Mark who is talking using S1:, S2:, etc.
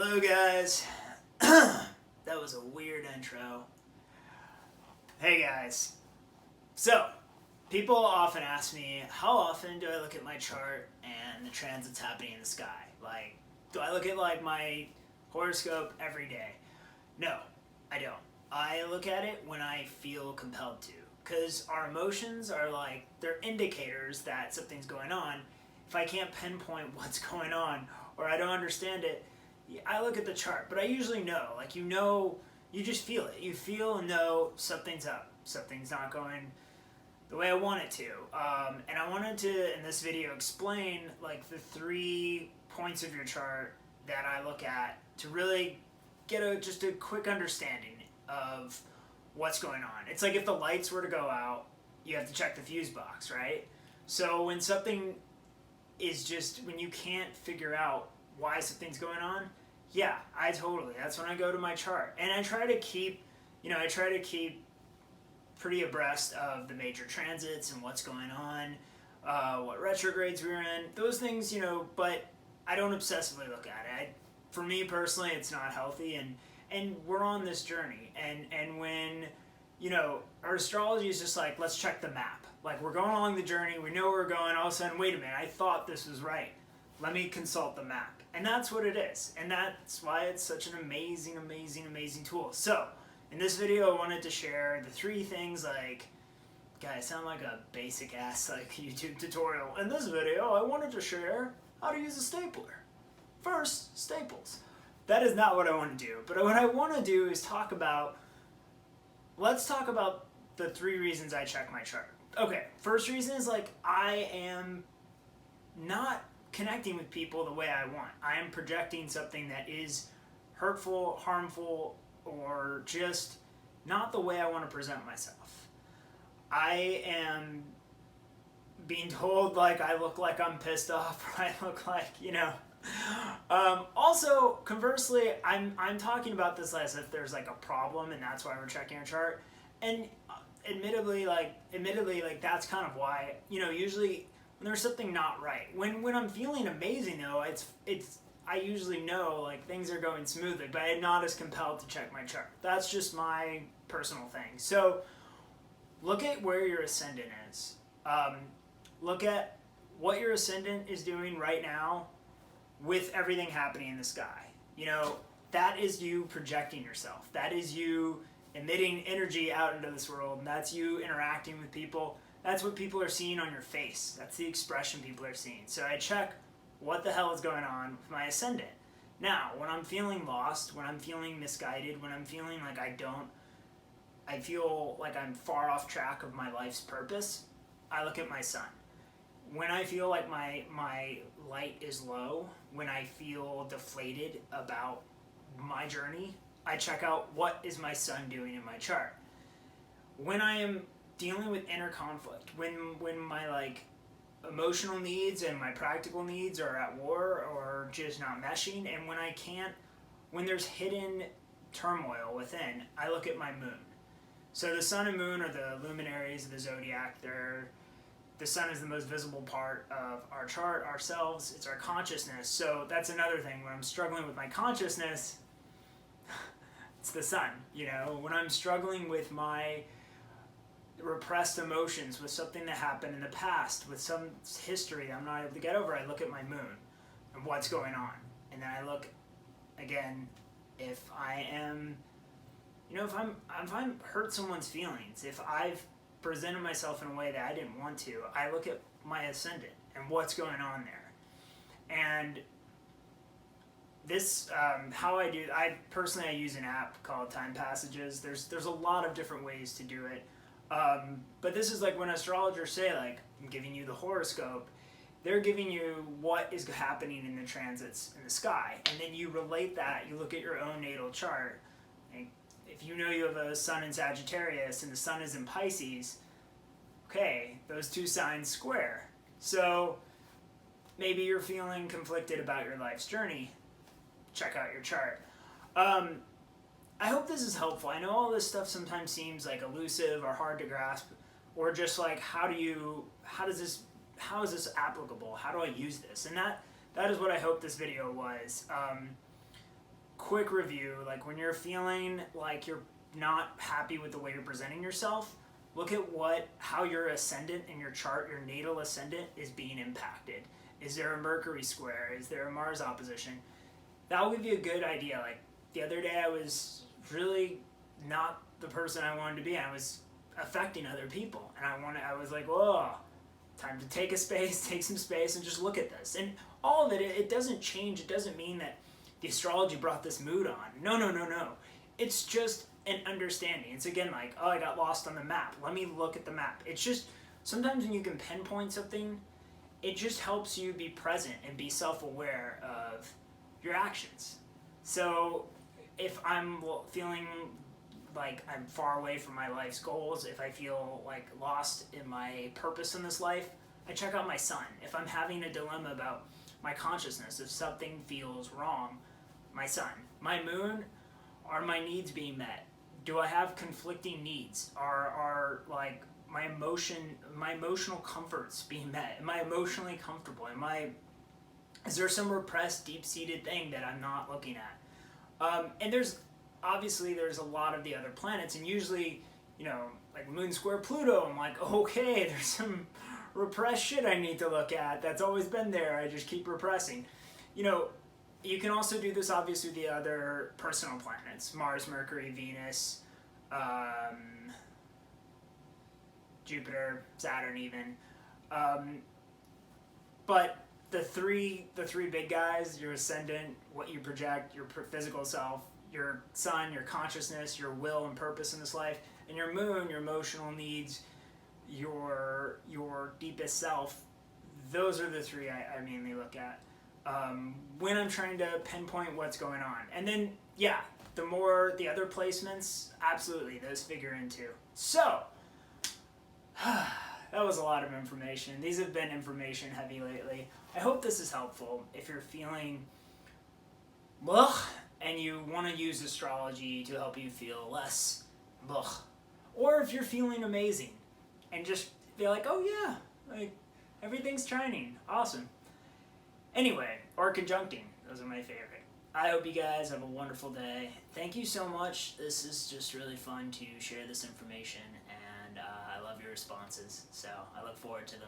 S1: Hello guys. That was a weird intro. Hey guys. So, people often ask me, how often do I look at my chart and the transits happening in the sky? Like, do I look at my horoscope every day? No, I don't. I look at it when I feel compelled to. Because our emotions are they're indicators that something's going on. If I can't pinpoint what's going on or I don't understand it, I look at the chart, but I usually know. You just feel it. You feel and know something's up. Something's not going the way I want it to. And I wanted to, in this video, explain the 3 points of your chart that I look at to really get just a quick understanding of what's going on. It's like if the lights were to go out, you have to check the fuse box, right? So when something is when you can't figure out why something's going on, that's when I go to my chart. And I try to keep pretty abreast of the major transits and what's going on, what retrogrades we're in, those things, but I don't obsessively look at it. For me personally, it's not healthy, and we're on this journey. And when, our astrology is just let's check the map. We're going along the journey, we know where we're going, all of a sudden, wait a minute, I thought this was right. Let me consult the map. And that's what it is. And that's why it's such an amazing, amazing, amazing tool. So, in this video, I wanted to share the 3 things guys, I sound like a basic ass YouTube tutorial. In this video, I wanted to share how to use a stapler. First, staples. That is not what I want to do. But what I want to do is let's talk about the 3 reasons I check my chart. Okay, first reason is I am not connecting with people the way I want. I am projecting something that is hurtful, harmful, or just not the way I want to present myself. I am being told I look like I'm pissed off, or I look also, conversely, I'm talking about this as if there's a problem and that's why we're checking our chart. And admittedly, that's kind of why, usually when there's something not right. When I'm feeling amazing though, I usually know things are going smoothly, but I'm not as compelled to check my chart. That's just my personal thing. So look at where your ascendant is. Look at what your ascendant is doing right now with everything happening in the sky. That is you projecting yourself. That is you emitting energy out into this world, and that's you interacting with people. That's what people are seeing on your face. That's the expression people are seeing. So I check what the hell is going on with my ascendant. Now, when I'm feeling lost, when I'm feeling misguided, when I'm feeling I feel like I'm far off track of my life's purpose, I look at my sun. When I feel like my light is low, when I feel deflated about my journey, I check out what is my sun doing in my chart. When I am dealing with inner conflict, when my emotional needs and my practical needs are at war or just not meshing, and when there's hidden turmoil within, I look at my moon. So the sun and moon are the luminaries of the zodiac. The sun is the most visible part of our chart, ourselves. It's our consciousness. So that's another thing. When I'm struggling with my consciousness, it's the sun. When I'm struggling with my repressed emotions, with something that happened in the past, with some history I'm not able to get over, I look at my moon and what's going on. And then I look again if I am, if I'm hurt someone's feelings, if I've presented myself in a way that I didn't want to, I look at my ascendant and what's going on there. And this, how I do, I use an app called Time Passages. There's a lot of different ways to do it. But this is when astrologers say, I'm giving you the horoscope, they're giving you what is happening in the transits in the sky. And then you relate that, you look at your own natal chart. And if you know you have a sun in Sagittarius and the sun is in Pisces, okay, those 2 signs square. So maybe you're feeling conflicted about your life's journey. Check out your chart. I hope this is helpful. I know all this stuff sometimes seems elusive or hard to grasp, or just how is this applicable? How do I use this? And that is what I hope this video was. quick review, like when you're feeling like you're not happy with the way you're presenting yourself, look at how your ascendant in your chart, your natal ascendant, is being impacted. Is there a Mercury square? Is there a Mars opposition? That will give you a good idea. Like the other day, I was really not the person I wanted to be. I was affecting other people, and I was like, whoa, time to take some space, and just look at this. And all of it, it doesn't change. It doesn't mean that the astrology brought this mood on. No. It's just an understanding. It's again like, oh, I got lost on the map. Let me look at the map. It's just, sometimes when you can pinpoint something, it just helps you be present and be self-aware of your actions. So if I'm feeling like I'm far away from my life's goals, if I feel like lost in my purpose in this life, I check out my sun. If I'm having a dilemma about my consciousness, if something feels wrong, my sun. My moon, are my needs being met? Do I have conflicting needs? Are like my emotional comforts being met? Am I emotionally comfortable? Is there some repressed, deep-seated thing that I'm not looking at? And there's a lot of the other planets, and usually, like Moon square Pluto, I'm like, okay, there's some repressed shit I need to look at that's always been there. I just keep repressing. You can also do this obviously with the other personal planets, Mars, Mercury, Venus, Jupiter, Saturn even. But the three big guys, your ascendant, what you project, your physical self, your sun, your consciousness, your will and purpose in this life, and your moon, your emotional needs, your deepest self, those are the three I mainly look at when I'm trying to pinpoint what's going on. And then, yeah, the other placements, absolutely, those figure in too. So, that was a lot of information. These have been information heavy lately. I hope this is helpful. If you're feeling ugh, and you want to use astrology to help you feel less ugh, or if you're feeling amazing and just feel like, oh yeah, like everything's shining, awesome. Anyway, or conjuncting, those are my favorite. I hope you guys have a wonderful day. Thank you so much. This is just really fun to share this information, and I love your responses, so I look forward to them.